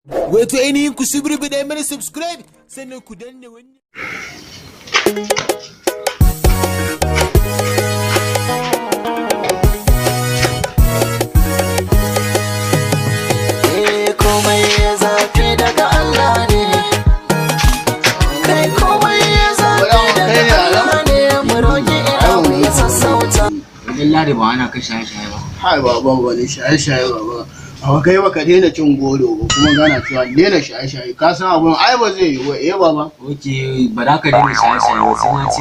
Wato ainihin ku subribiɗe mana subscribe sannan ku danna wannan. Komai ya zafi daga Allah ne. Kai komai ya zafi daga Allah ne. Mu roƙi ilahu ya sassauta. Lallai ba ana ka shaye-shaye ba. Hai baba wani shaye-shaye baba. Amma kai baka daina cin goro ba kuma gana cewa daina shaye-shaye ka san abun ai ba zai yi ba baba. Oke ba za ka daina shaye-shaye ba sai na ce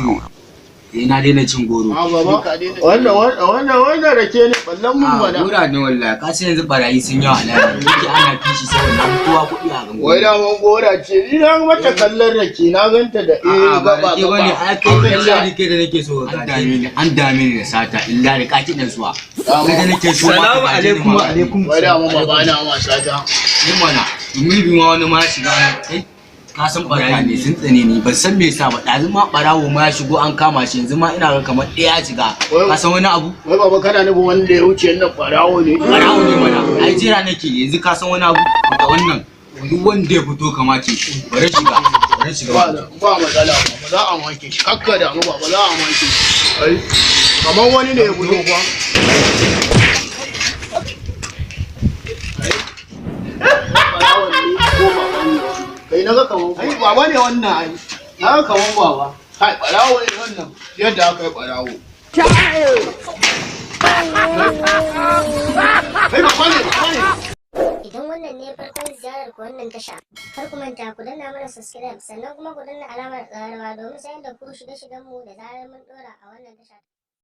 na daina cin goro. Baba wannan rake ne ballan mun wada. Gora ne wallahi ka san yanzu barayi sun yawa a nan yake ana kishi saboda na kowa kuɗi a gangan. Wai da mun gora ce ni na mata kallon rake na ganta da gaba ke bane ai kai kallon rake da nake so ka gane an dame ni da sata illa da kaki dan suwa. Kai da nake so salamu alaikum wa alaikum. Wai da mun baba na ma sata. Ni mana mun bi ma wani ma shiga kai ka san barayi ne sun tsane ni ban san me yasa ba ɗazu ma barawo ma ya shigo an kama shi yanzu ma ina ga kamar ɗaya shiga ka san wani abu wai baba kana nufin wanda ya wuce nan barawo ne mana ai jira nake yanzu ka san wani abu da wannan duk wanda ya fito kamace bari shiga ba matsala ba za a wanke shi kakka da mu ba za a wanke shi ai kamar wani ne ya fito kuwa kai naga kaman ai baba ne wannan ai naga kaman baba kai barawo ne wannan yadda aka yi barawo kai baba ne idan wannan ne farkon ziyarar ku wannan tasha kar ku manta ku danna mana subscribe sannan kuma ku danna alamar ƙararrawa domin sanar da ku shirye-shiryen mu da zarar mun dora a wannan tasha